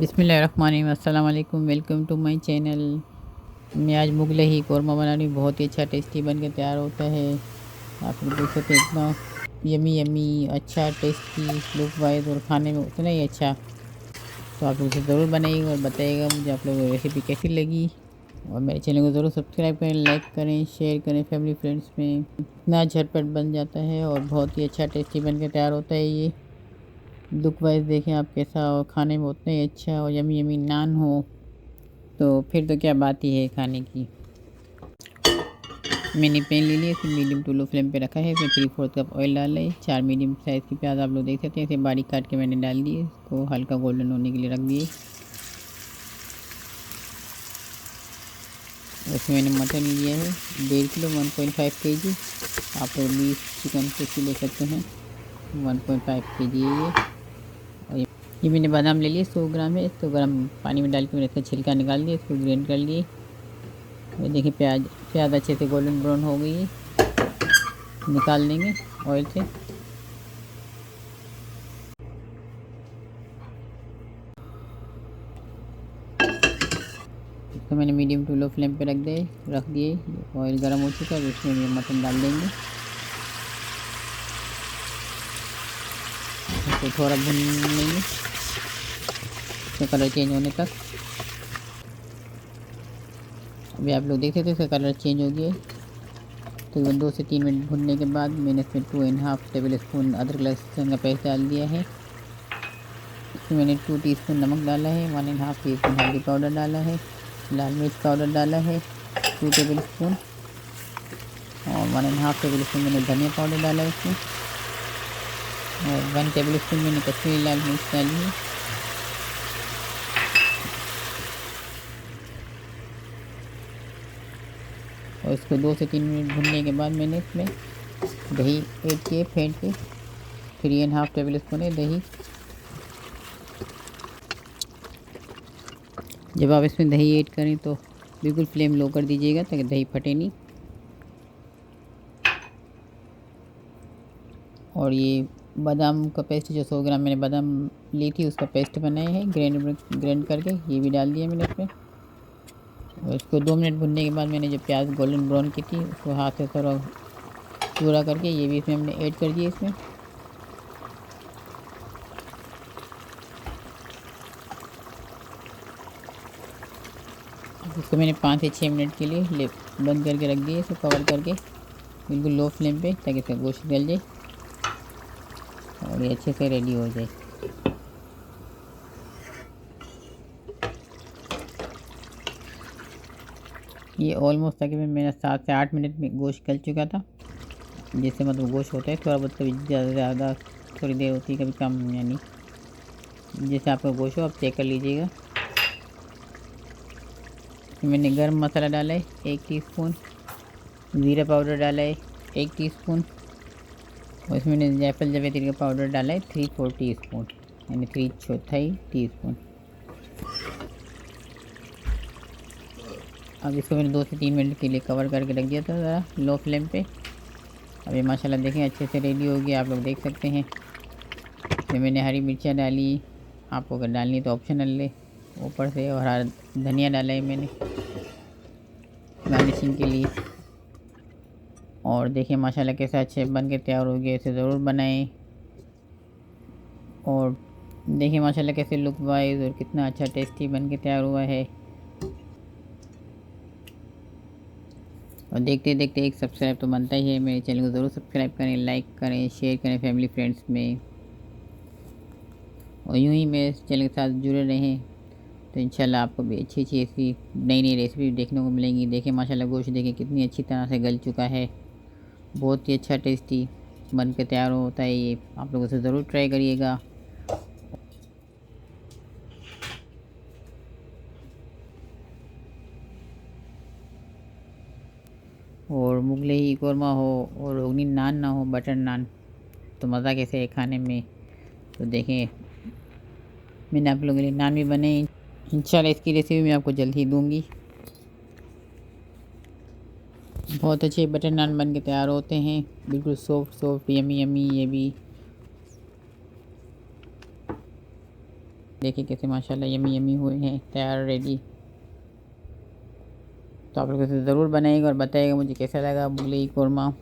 बिस्मिल्लाहिर्रहमानिर्रहीम, अस्सलाम वालेकुम। Welcome to my channel. मैं आज मुगलई कौरमा बना रही हूँ। बहुत ही अच्छा टेस्टी बन के तैयार होता है। आप लोग देख सकते हैं इतना यमी यमी अच्छा टेस्टी लुक वाइज और खाने में उतना ही अच्छा। तो आप लोग इसे ज़रूर बनाइएगा और बताइएगा मुझे आप लोगों को रेसिपी कैसी लगी। और मेरे चैनल को ज़रूर सब्सक्राइब करें, लाइक करें, शेयर करें फैमिली फ्रेंड्स में। इतना झटपट बन जाता है और बहुत ही अच्छा टेस्टी बन के तैयार होता है ये। लुक वाइज देखें आप कैसा, और खाने में उतना ही अच्छा और यमी यमी नान हो तो फिर तो क्या बात ही है खाने की। मैंने पैन ले लिया, इसे मीडियम टू लो फ्लेम पे रखा है। इसमें 3/4 कप ऑयल डाला है। 4 मीडियम साइज़ की प्याज आप लोग देख सकते हैं, इसे बारीक काट के मैंने डाल दिए। इसको हल्का गोल्डन होने के लिए रख दिए। उसमें मैंने मटन लिया है 1.5 किलो, 1.5 kg। आप लोग बीफ चिकन कुछ भी ले सकते हैं। 1.5 kg है ये। और ये मैंने बादाम ले लिए 100 ग्राम है। इसको गर्म पानी में डाल के मैंने इसका छिलका निकाल दिया, इसको ग्राइंड कर लिए। ये देखिए प्याज अच्छे से गोल्डन ब्राउन हो गई है। निकाल लेंगे ऑयल से। इसको मैंने मीडियम टू लो फ्लेम पे रख दिए। ऑयल गर्म हो चुका है, उसमें भी मटन डाल देंगे। इसको थोड़ा भून लेंगे, इसका कलर चेंज होने तक। अभी आप लोग देख सकते हैं इसका कलर चेंज हो गया है। तकरीबन 2 से 3 मिनट भूनने के बाद मैंने इसमें 2.5 टेबल स्पून अदरक लहसुन का पेस्ट डाल दिया है। इसमें मैंने 2 टीस्पून नमक डाला है, 1.5 टीस्पून हल्दी पाउडर डाला है, लाल मिर्च पाउडर डाला है 2 टेबल स्पून, और 1.5 टेबल स्पून मैंने धनिया पाउडर डाला है इसमें, और 1 टेबल स्पून मैंने कश्मीरी लाल मिर्च डाली है। और इसको 2 से 3 मिनट भूनने के बाद मैंने इसमें दही ऐड किए फेंट के। 3.5 टेबल स्पून है दही। जब आप इसमें दही ऐड करें तो बिल्कुल फ्लेम लो कर दीजिएगा ताकि दही फटे नहीं। और ये बादाम का पेस्ट जो 100 ग्राम मैंने बादाम ली थी उसका पेस्ट बनाया है ग्राइंड करके, ये भी डाल दिया मैंने इसमें। और इसको 2 मिनट भुनने के बाद मैंने जो प्याज गोल्डन ब्राउन की थी उसको हाथ से थोड़ा चूरा करके ये भी इसमें हमने ऐड कर दिया इसमें। इसको मैंने 5 से 6 मिनट के लिए बंद करके रख दिया, इसको कवर करके बिल्कुल लो फ्लेम पे, ताकि इसका गोश्त गल जाए और ये अच्छे से रेडी हो जाए। ये ऑलमोस्ट तकरीबन मेरा 7 से 8 मिनट में गोश्त गल चुका था। जैसे मतलब गोश्त होता है थोड़ा बहुत, कभी ज़्यादा थोड़ी देर होती है, कभी कम, यानी जैसे आपका गोश्त हो आप चेक कर लीजिएगा। मैंने गरम मसाला डाला है 1 टीस्पून, ज़ीरा पाउडर डाला है 1 टीस्पून, और इसमें मैंने जायफल जावित्री का पाउडर डाला है 3/4 टीस्पून, यानी 3/4 टीस्पून। अब इसको मैंने 2 से 3 मिनट के लिए कवर करके रख दिया था ज़रा लो फ्लेम पे। अब ये माशाल्लाह देखें अच्छे से रेडी हो गया, आप लोग देख सकते हैं। इसमें मैंने हरी मिर्चियाँ डाली, आपको अगर डालनी तो ऑप्शनल है ऊपर से, और हरा धनिया डाला है मैंने गार्निशिंग के लिए। और देखिए माशाल्लाह कैसे अच्छे बन के तैयार हो गए, इसे ज़रूर बनाएं। और देखिए माशाल्लाह कैसे लुक वाइज और कितना अच्छा टेस्टी बन के तैयार हुआ है। और देखते देखते एक सब्सक्राइब तो बनता ही है। मेरे चैनल को ज़रूर सब्सक्राइब करें, लाइक करें, शेयर करें फैमिली फ्रेंड्स में। और यूँ ही मेरे चैनल के साथ जुड़े रहें तो इंशाल्लाह आपको भी अच्छी अच्छी ऐसी नई नई रेसिपी देखने को मिलेंगी। देखिए माशाल्लाह गोश्त देखिए कितनी अच्छी तरह से गल चुका है। बहुत ही अच्छा टेस्टी बन के तैयार होता है ये, आप लोगों से ज़रूर ट्राई करिएगा। और मुगलई कौरमा हो और रोगनी नान ना हो, बटर नान, तो मज़ा कैसे है खाने में। तो देखें मैंने आप लोगों के लिए नान भी बने। इंशाल्लाह इसकी रेसिपी मैं आपको जल्द ही दूंगी। बहुत अच्छे बटर नान बन के तैयार होते हैं, बिल्कुल सॉफ्ट सॉफ्ट यमी यमी। ये भी देखिए कैसे माशाल्लाह यमी यमी हुए हैं, तैयार रेडी। तो आप लोग इसे ज़रूर बनाइएगा और बताइएगा मुझे कैसा लगा मुगलई कोरमा।